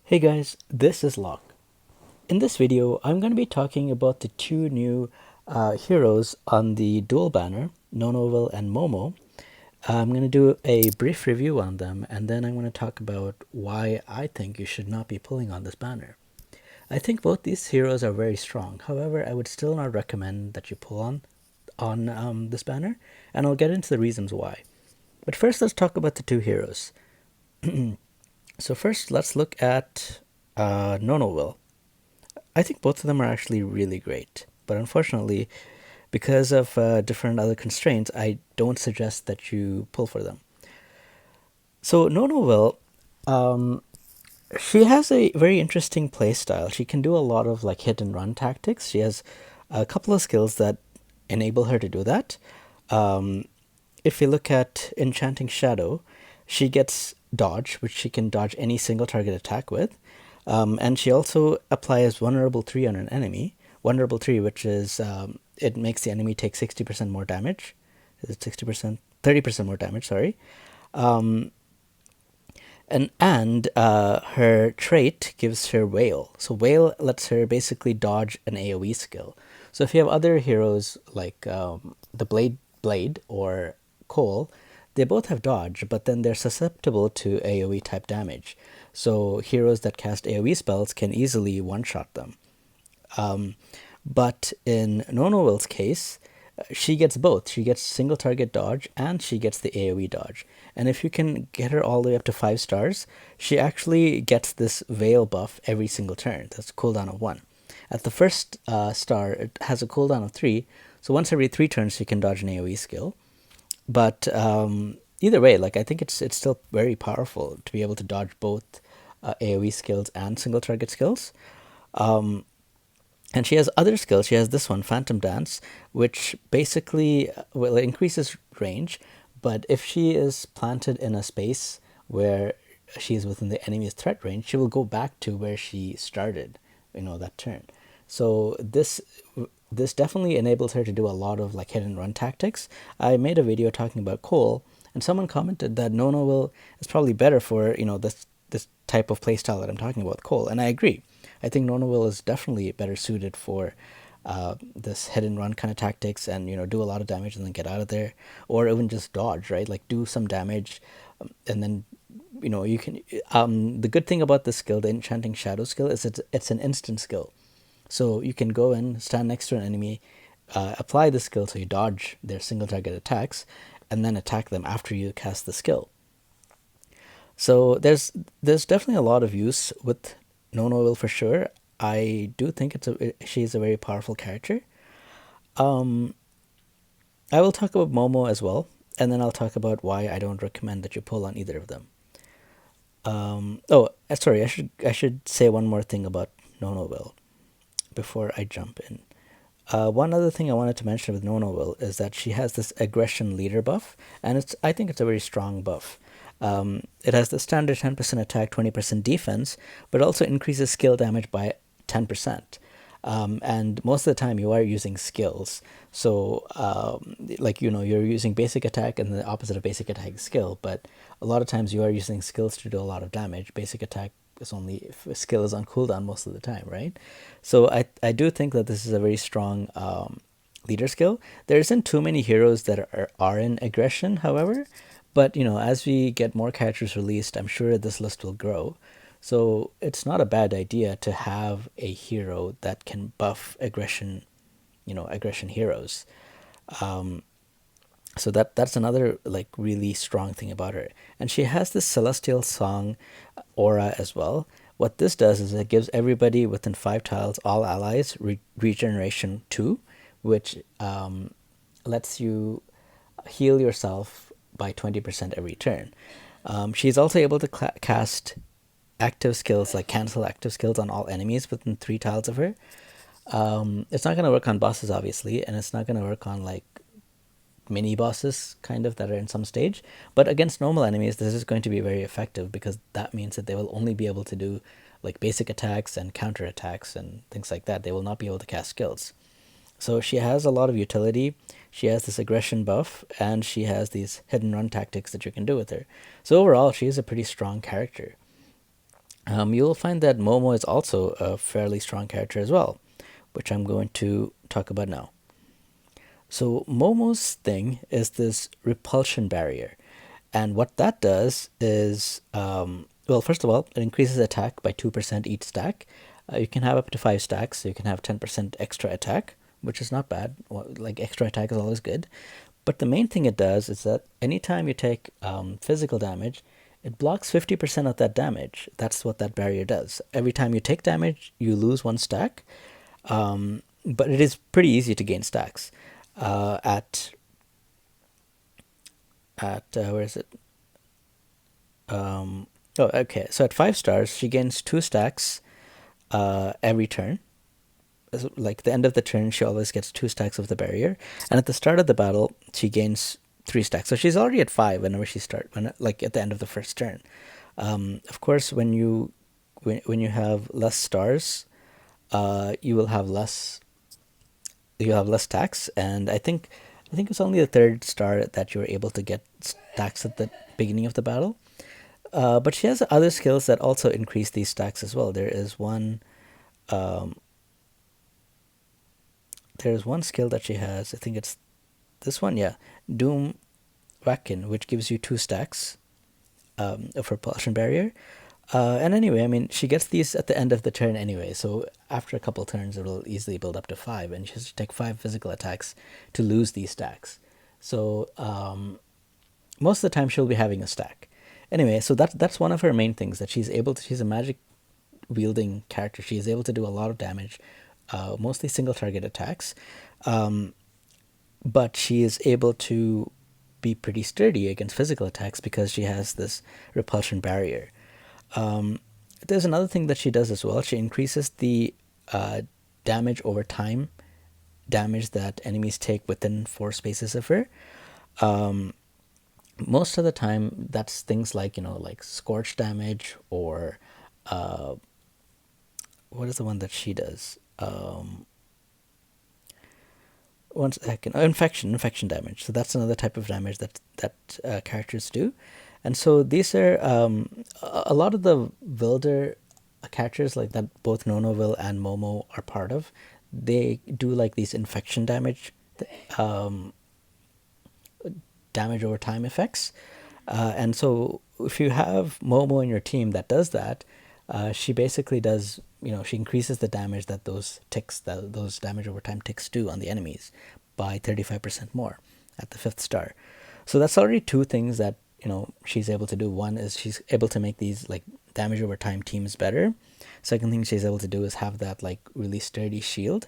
Hey guys, this is Locke. In this video, I'm going to be talking about the two new heroes on the dual banner, NonoWill and Momo. I'm going to do a brief review on them, and then I'm going to talk about why I think you should not be pulling on this banner. I think both these heroes are very strong. However, I would still not recommend that you pull on this banner, and I'll get into the reasons why. But first, let's talk about the two heroes. So first, let's look at NonoWill. I think both of them are actually really great, but unfortunately, because of different other constraints, I don't suggest that you pull for them. So NonoWill, um, she has a very interesting play style. She can do a lot of like hit and run tactics. She has a couple of skills that enable her to do that. Um, if you look at Enchanting Shadow, she gets dodge, which she can dodge any single target attack with. And she also applies Vulnerable 3 on an enemy. Vulnerable 3, which is it makes the enemy take 60% more damage. Is it 60%? 30% more damage, sorry. Um, and her trait gives her Wail. So Wail lets her basically dodge an AoE skill. So if you have other heroes like the Blade or Cole, they both have dodge, but then they're susceptible to AoE type damage. So heroes that cast AoE spells can easily one-shot them. Um, but in NonoWill's case, she gets both. She gets single target dodge and she gets the AoE dodge. And if you can get her all the way up to 5 stars, she actually gets this Veil buff every single turn. That's a cooldown of 1. At the first star, it has a cooldown of 3. So once every 3 turns, she can dodge an AoE skill. But either way, like I think it's still very powerful to be able to dodge both AoE skills and single target skills. And she has other skills. She has this one, Phantom Dance, which basically well, it increases range. But if she is planted in a space where she is within the enemy's threat range, she will go back to where she started, that turn. So this definitely enables her to do a lot of like hit and run tactics. I made a video talking about Cole, and someone commented that NonoWill is probably better for this type of playstyle that I'm talking about with Cole, and I agree. I think NonoWill is definitely better suited for this hit and run kind of tactics, and do a lot of damage and then get out of there, or even just dodge, right? Like do some damage, and then you can. The good thing about this skill, the Enchanting Shadow skill, is it's an instant skill. So you can go and stand next to an enemy, apply the skill so you dodge their single target attacks, and then attack them after you cast the skill. So there's definitely a lot of use with NonoWill for sure. I do think she's a very powerful character. Um, I will talk about Momo as well, and then I'll talk about why I don't recommend that you pull on either of them. Sorry, I should say one more thing about NonoWill before I jump in. One other thing I wanted to mention with NonoWill is that she has this aggression leader buff, and I think it's a very strong buff. It has the standard 10% attack, 20% defense, but also increases skill damage by 10%. And most of the time you are using skills. So, you're using basic attack and the opposite of basic attack is skill, but a lot of times you are using skills to do a lot of damage. Basic attack is only if a skill is on cooldown most of the time, right? So I do think that this is a very strong leader skill. There isn't too many heroes that are in aggression, however, but as we get more characters released, I'm sure this list will grow. So it's not a bad idea to have a hero that can buff aggression, aggression heroes. Um, so that's another like really strong thing about her. And she has this celestial song aura as well. What this does is it gives everybody within 5 tiles, all allies, regeneration 2, which lets you heal yourself by 20% every turn. She's also able to cast active skills, like cancel active skills on all enemies within 3 tiles of her. It's not going to work on bosses, obviously, and it's not going to work on like mini bosses kind of that are in some stage, but against normal enemies this is going to be very effective, because that means that they will only be able to do like basic attacks and counter attacks and things like that. They will not be able to cast skills. So she has a lot of utility. She has this aggression buff, and she has these hit and run tactics that you can do with her. So overall, she is a pretty strong character. You'll find that Momo is also a fairly strong character as well, which I'm going to talk about now. So Momo's thing is this repulsion barrier. And what that does is, well, first of all, it increases attack by 2% each stack. You can have up to 5 stacks, so you can have 10% extra attack, which is not bad. Like, extra attack is always good. But the main thing it does is that anytime you take physical damage, it blocks 50% of that damage. That's what that barrier does. Every time you take damage, you lose 1 stack. But it is pretty easy to gain stacks. Where is it? Oh, okay. So at 5 stars, she gains 2 stacks every turn. Like, the end of the turn, she always gets 2 stacks of the barrier, and at the start of the battle, she gains 3 stacks. So she's already at 5 whenever she starts. Like, at the end of the first turn. Of course, when you have less stars, you will have less. You have less stacks, and I think it's only the 3rd star that you're able to get stacks at the beginning of the battle. But she has other skills that also increase these stacks as well. There's one skill that she has. I think it's this one, yeah, Doom Wacken, which gives you 2 stacks of repulsion barrier. And anyway, I mean, she gets these at the end of the turn anyway, so after a couple turns, it'll easily build up to 5, and she has to take 5 physical attacks to lose these stacks. So most of the time, she'll be having a stack. Anyway, so that's one of her main things, that she's a magic wielding character. She's able to do a lot of damage, mostly single target attacks, but she is able to be pretty sturdy against physical attacks because she has this repulsion barrier. There's another thing that she does as well. She increases the damage over time, damage that enemies take within 4 spaces of her. Most of the time, that's things like, like scorch damage, or what is the one that she does? One second. Infection damage. So that's another type of damage that characters do. And so these are a lot of the Wilder characters, like that both NonoWill and Momo are part of. They do like these infection damage, damage over time effects. And so if you have Momo in your team that does that, she basically does, she increases the damage that those damage over time ticks do on the enemies by 35% more at the 5th star. So that's already 2 things that, she's able to do. One is she's able to make these like damage over time teams better. Second thing she's able to do is have that like really sturdy shield.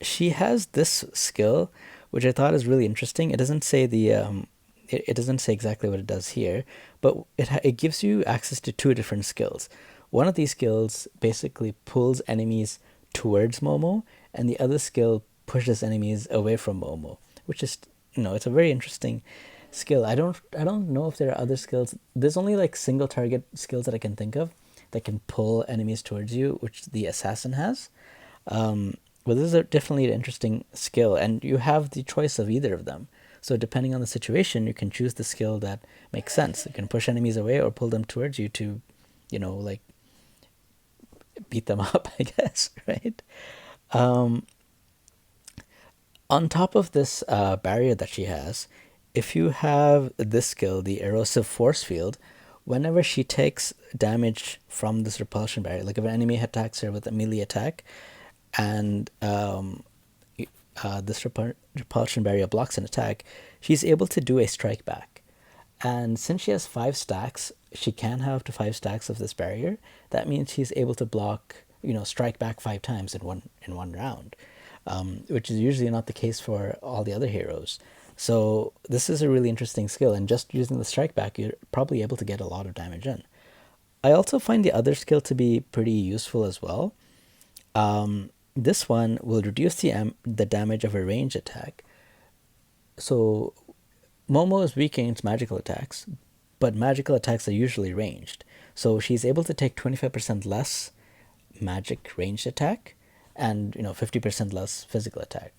She has this skill, which I thought is really interesting. It doesn't say it doesn't say exactly what it does here, but it gives you access to 2 different skills. One of these skills basically pulls enemies towards Momo, and the other skill pushes enemies away from Momo, which is, it's a very interesting skill. I don't know if there are other skills. There's only like single target skills that I can think of that can pull enemies towards you, which the assassin has. But this is definitely an interesting skill, and you have the choice of either of them. So depending on the situation, you can choose the skill that makes sense. You can push enemies away or pull them towards you to, like beat them up, I guess, right? On top of this barrier that she has, if you have this skill, the erosive force field, whenever she takes damage from this repulsion barrier, like if an enemy attacks her with a melee attack, and this repulsion barrier blocks an attack, she's able to do a strike back. And since she has 5 stacks, she can have up to 5 stacks of this barrier. That means she's able to block, strike back 5 times in one round, which is usually not the case for all the other heroes. So this is a really interesting skill, and just using the strike back, you're probably able to get a lot of damage in. I also find the other skill to be pretty useful as well. This one will reduce the damage of a ranged attack. So Momo is weak against magical attacks, but magical attacks are usually ranged. So she's able to take 25% less magic ranged attack and 50% less physical attack.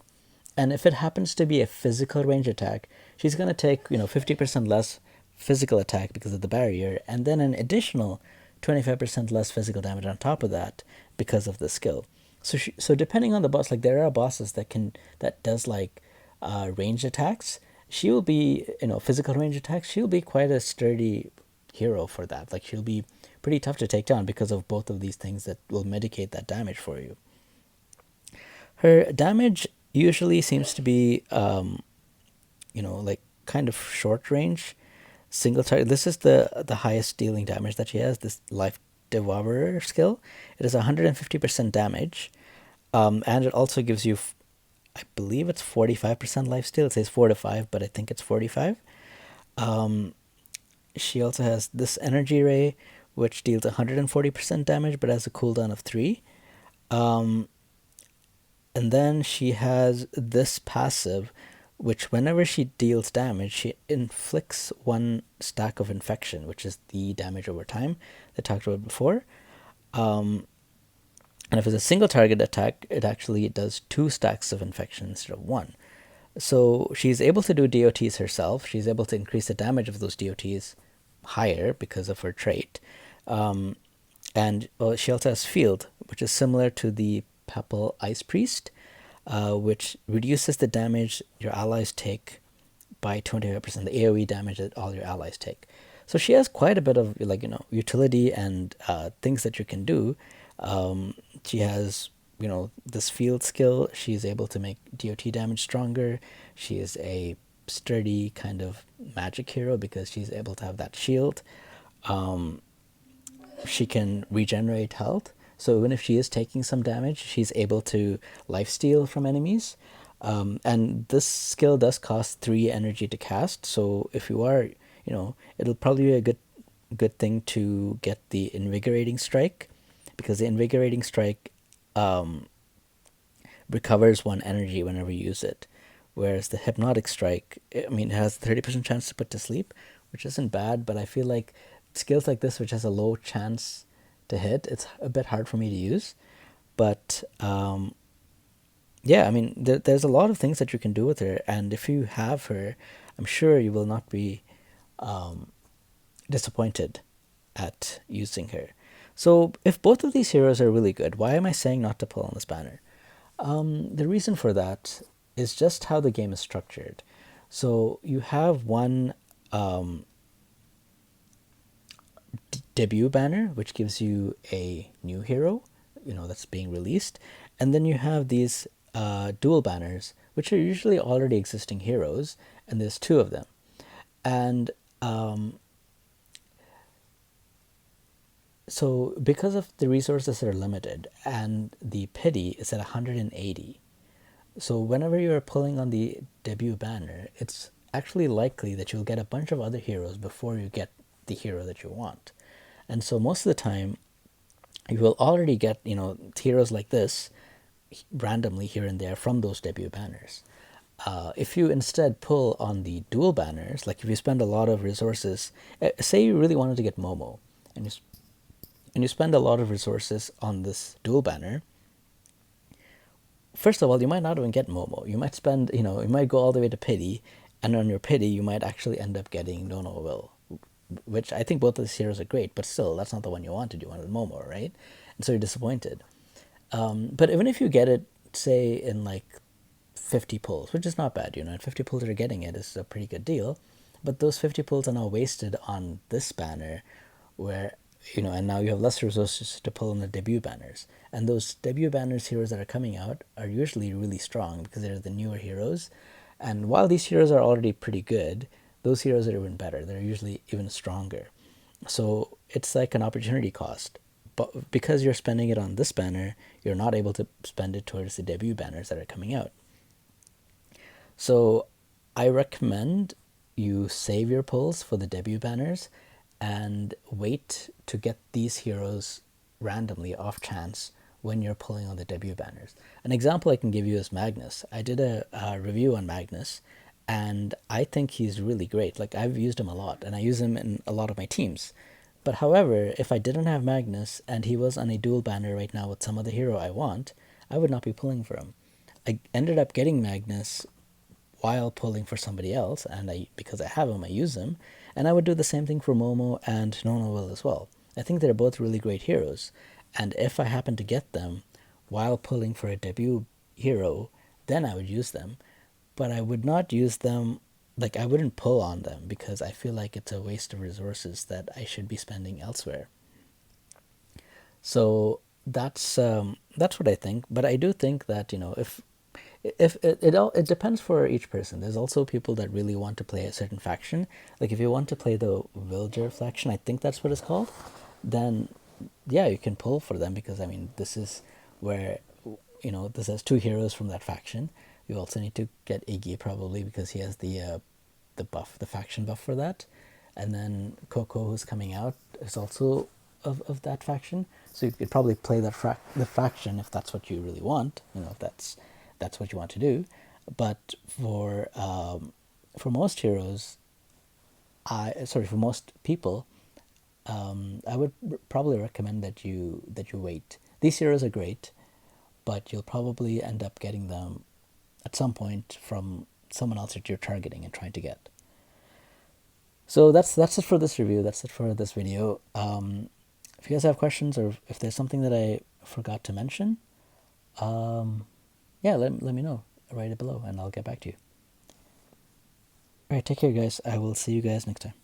And if it happens to be a physical range attack, she's going to take 50% less physical attack because of the barrier, and then an additional 25% less physical damage on top of that because of the skill. So depending on the boss, like there are bosses that does like ranged attacks. She will be, physical range attacks. She'll be quite a sturdy hero for that. Like she'll be pretty tough to take down because of both of these things that will mitigate that damage for you. Her damage usually seems to be, like kind of short range, single target. This is the highest dealing damage that she has. This Life Devourer skill. It is 150% damage, and it also gives you, I believe it's 45% lifesteal. It says 4 to 5, but I think it's 45. She also has this Energy Ray, which deals 140% damage, but has a cooldown of 3. And then she has this passive, which whenever she deals damage, she inflicts 1 stack of infection, which is the damage over time that I talked about before. And if it's a single target attack, it actually does 2 stacks of infection instead of 1. So she's able to do DOTs herself. She's able to increase the damage of those DOTs higher because of her trait. And she also has Field, which is similar to the Papal Ice Priest, which reduces the damage your allies take by 25%, the AoE damage that all your allies take. So she has quite a bit of utility and things that you can do. She has this Field skill. She's able to make DOT damage stronger. She is a sturdy kind of magic hero because she's able to have that shield. She can regenerate health. So even if she is taking some damage, she's able to lifesteal from enemies. And this skill does cost 3 energy to cast. So if you are, it'll probably be a good thing to get the Invigorating Strike, because the Invigorating Strike recovers 1 energy whenever you use it. Whereas the Hypnotic Strike, it has a 30% chance to put to sleep, which isn't bad, but I feel like skills like this, which has a low chance to hit, it's a bit hard for me to use. But there's a lot of things that you can do with her, and if you have her, I'm sure you will not be disappointed at using her. So if both of these heroes are really good, why am I saying not to pull on this banner? The reason for that is just how the game is structured. So you have one debut banner, which gives you a new hero, that's being released. And then you have these dual banners, which are usually already existing heroes, and there's 2 of them. And so because of the resources that are limited, and the pity is at 180, so whenever you're pulling on the debut banner, it's actually likely that you'll get a bunch of other heroes before you get the hero that you want. And so most of the time, you will already get, heroes like this randomly here and there from those debut banners. If you instead pull on the dual banners, like if you spend a lot of resources, say you really wanted to get Momo, and you spend a lot of resources on this dual banner, first of all, you might not even get Momo. You might spend, you might go all the way to pity, and on your pity, you might actually end up getting NonoWill, which I think both of these heroes are great, but still, that's not the one you wanted. You wanted Momo, right? And so you're disappointed. But even if you get it, say, in like 50 pulls, which is not bad, at 50 pulls that are getting it is a pretty good deal. But those 50 pulls are now wasted on this banner, where, and now you have less resources to pull on the debut banners. And those debut banners heroes that are coming out are usually really strong because they're the newer heroes. And while these heroes are already pretty good, those heroes are even better. They're usually even stronger. So it's like an opportunity cost. But because you're spending it on this banner, you're not able to spend it towards the debut banners that are coming out. So I recommend you save your pulls for the debut banners and wait to get these heroes randomly off chance when you're pulling on the debut banners. An example I can give you is Magnus. I did a review on Magnus, and I think he's really great. Like, I've used him a lot, and I use him in a lot of my teams. But however, if I didn't have Magnus and he was on a dual banner right now with some other hero I want, I would not be pulling for him. I ended up getting Magnus while pulling for somebody else, and because I have him, I use him. And I would do the same thing for Momo and NonoWill as well. I think they're both really great heroes, and if I happen to get them while pulling for a debut hero, then I would use them. But I would not use them, like I wouldn't pull on them because I feel like it's a waste of resources that I should be spending elsewhere. So that's what I think. But I do think that, if it depends for each person. There's also people that really want to play a certain faction. Like if you want to play the Villager faction, I think that's what it's called. Then yeah, you can pull for them because I mean this is where this has two heroes from that faction. You also need to get Iggy probably because he has the buff, the faction buff for that, and then Coco, who's coming out, is also of that faction. So you could probably play the faction if that's what you really want. If that's what you want to do. But for most heroes, for most people, I would probably recommend that you wait. These heroes are great, but you'll probably end up getting them at some point from someone else that you're targeting and trying to get. So that's it for this review. That's it for this video. If you guys have questions or if there's something that I forgot to mention, yeah, let me know. Write it below and I'll get back to you. All right, take care, guys. I will see you guys next time.